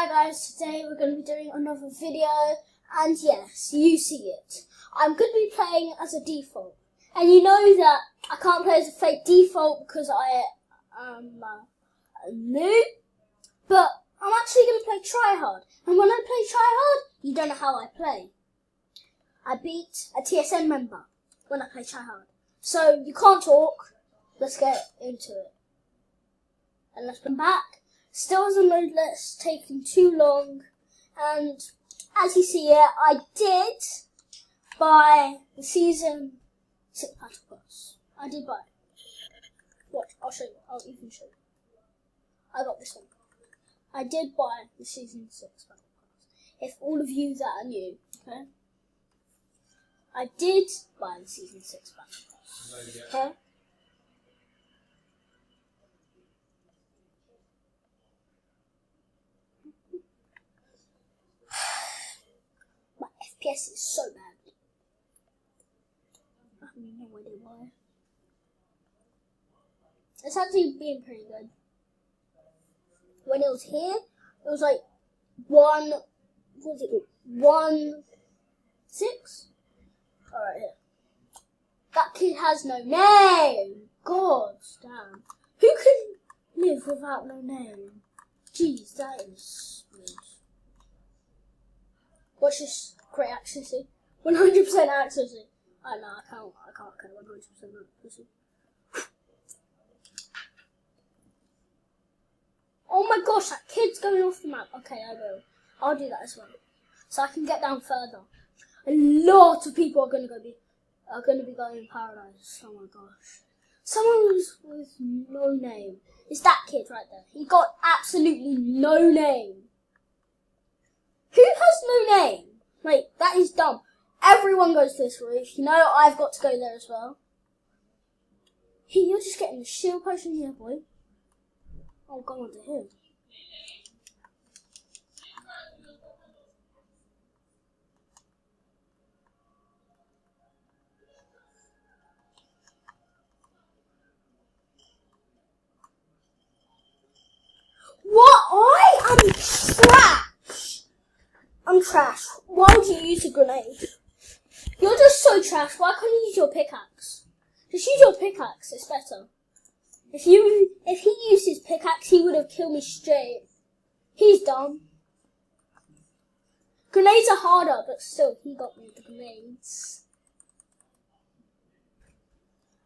Hi guys, today we're going to be doing another video, and yes, you see it. I'm going to be playing as a default, and you know that I can't play as a fake default because I am a noob, but I'm actually going to play tryhard, and when I play tryhard, you don't know how I play. I beat a TSN member when I play tryhard, so you can't talk. Let's get into it, and let's come back. Still has a load list, taking too long, and as you see here, I did buy the season 6 battle pass. I did buy it. Watch, I'll show you. I'll even show you. I got this one. I did buy the season 6 battle pass. If all of you that are new, okay? I did buy the season 6 battle pass. Okay? FPS is so bad. I have no idea why. It's actually been pretty good. When it was here, it was like 1, what was it? 1, 6? Alright, here. That kid has no name! God damn. Who can live without no name? Jeez, that is weird. Watch this. Great accuracy. 100% accuracy. Oh no, I can't 100% accuracy. Oh my gosh, that kid's going off the map. Okay, I will. I'll do that as well. So I can get down further. A lot of people are gonna be going in paradise. Oh my gosh. Someone with no name. It's that kid right there. He got absolutely no name. Who has no name? Wait, that is dumb. Everyone goes to this roof. You know, I've got to go there as well. Hey, you're just getting the shield potion here, boy. I'll go on to him. What? I am trash. I'm trash. Why would you use a grenade? You're just so trash. Why can't you use your pickaxe? Just use your pickaxe. It's better. If he used his pickaxe, he would have killed me straight. He's dumb. Grenades are harder, but still, he got me the grenades.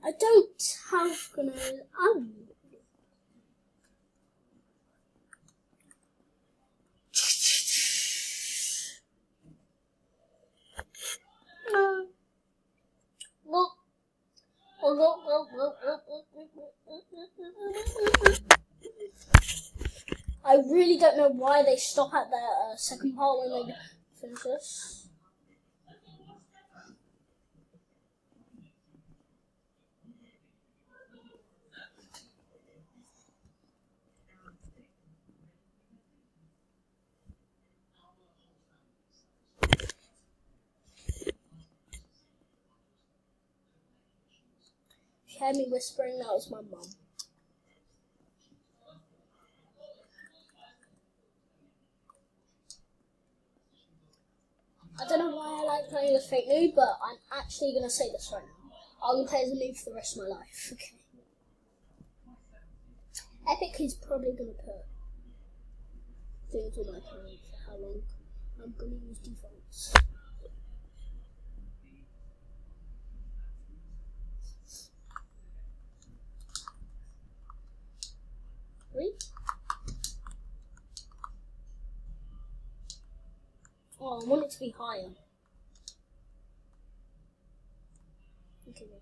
I don't have grenades. I really don't know why they stop at the second part when they finish this. If you heard me whispering, that was my mum. I don't know why I like playing as fake noob, but I'm actually going to say this right now. I'm going to play as a noob for the rest of my life, okay? Epic is probably going to put things on my account for how long I'm going to use defaults. Three? Oh, I want it to be higher. Okay, good.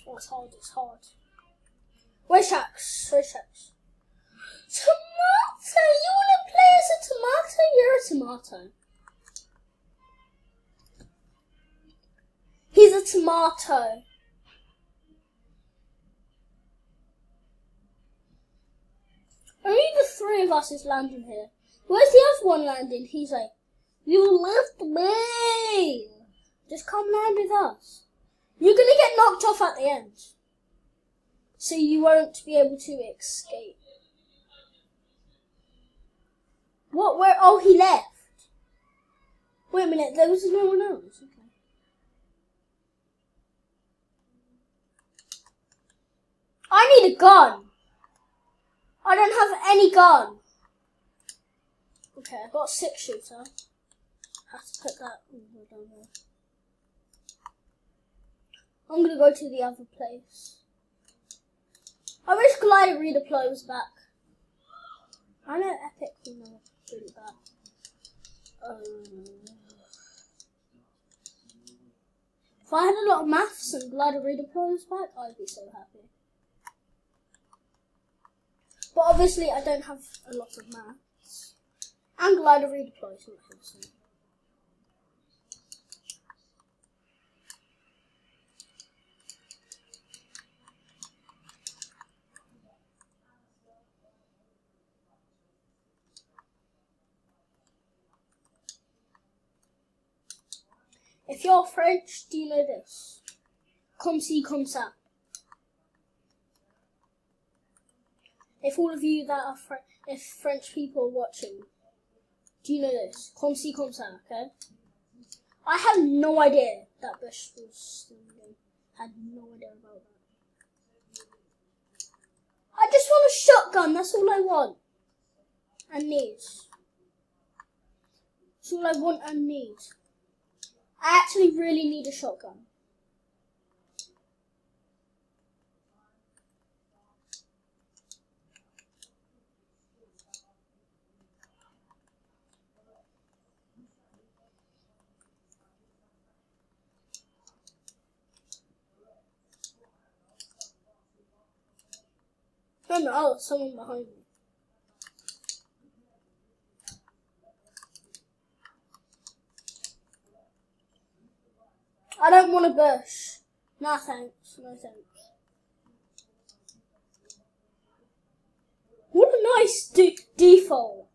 Oh, it's hard, it's hard. Where's Shax? Where's Shax? Tomato! You want to play as a tomato? You're a tomato. He's a tomato. Only the 3 of us is landing here. Where's the other one landing? He's like, You left me! Just come land with us. You're gonna get knocked off at the end. So you won't be able to escape. What? Where? Oh, he left. Wait a minute, there was no one else. Okay. I need a gun. I don't have any gun. Okay, I've got a 6-shooter. I have to put that down there. I'm gonna go to the other place. I wish Glider Redeploy was back. I know Epic will never bring it back. If I had a lot of maths and Glider Redeploy was back, I'd be so happy. But obviously I don't have a lot of maths. And Glider Redeploy is not helpful. If you're French, do you know this? Comme ci, comme ça. If all of you that are if French people are watching, do you know this? Comme ci, comme ça, okay? I have no idea that Bush was standing. Had no idea about that. I just want a shotgun, that's all I want. And need. That's all I want and need. I actually really need a shotgun. Oh, someone behind me. I don't want a bush. No thanks, no thanks. What a nice default.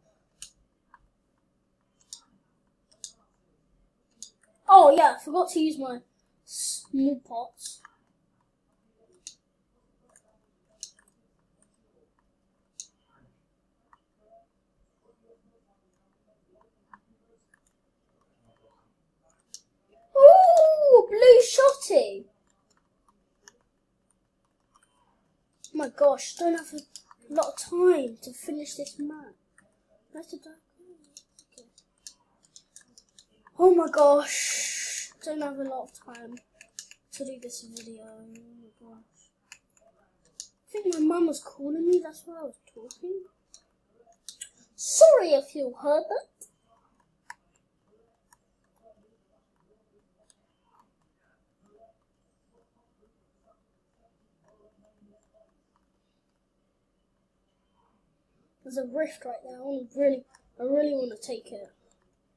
Oh yeah, I forgot to use my small pots. Ooh, blue shotty. Oh my gosh, don't have a lot of time to finish this map. That's a dark. Okay. Oh my gosh, don't have a lot of time to do this video. Oh my gosh. I think my mum was calling me, that's why I was talking. Sorry if you heard that. There's a rift right there. I really want to take it.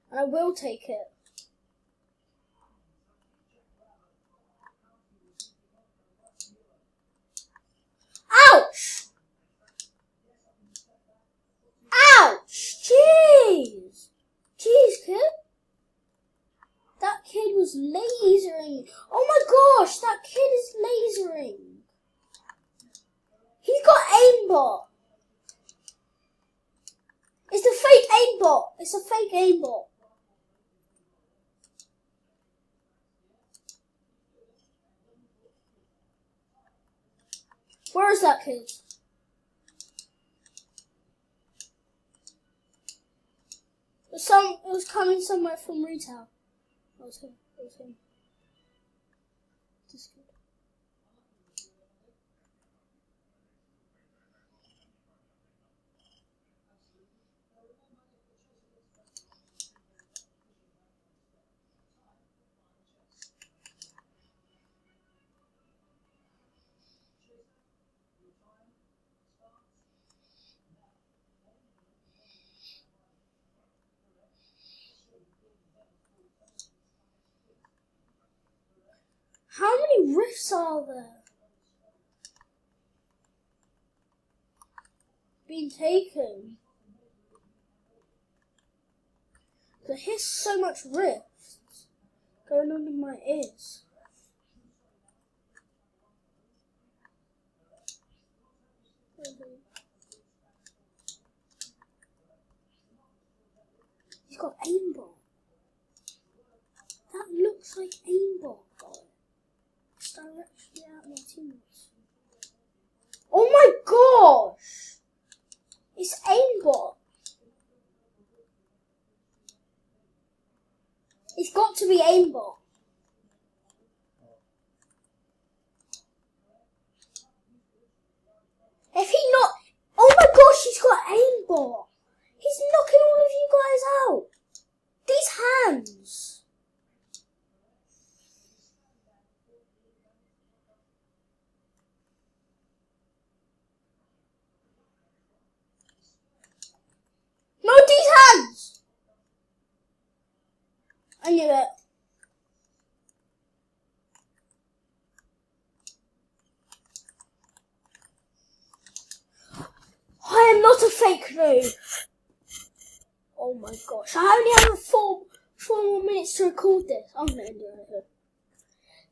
And I will take it. Ouch! Ouch! Jeez! Jeez, kid. That kid was lasering. Oh my gosh, that kid is lasering. He's got aimbot. It's a fake aimbot. It's a fake aimbot. Where is that kid? It was coming somewhere from retail. It was him. It was him. This kid. How many rifts are there? Being taken. I hear so much rift going on in my ears. He's got aimbot. That looks like aimbot, though. It's directly at my teammates. Oh my gosh! It's aimbot. It's got to be aimbot. If he not... Oh my gosh, he's got aimbot. He's knocking all of you guys out. These hands. No, these hands. I knew it. I am not a fake noob. Oh my gosh, I only have four more minutes to record this. I'm going to end it here.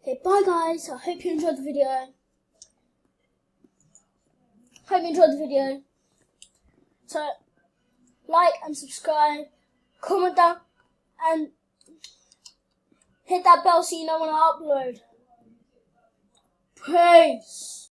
Okay, bye guys. I hope you enjoyed the video. So, like and subscribe, comment down, and hit that bell so you know when I upload. Peace.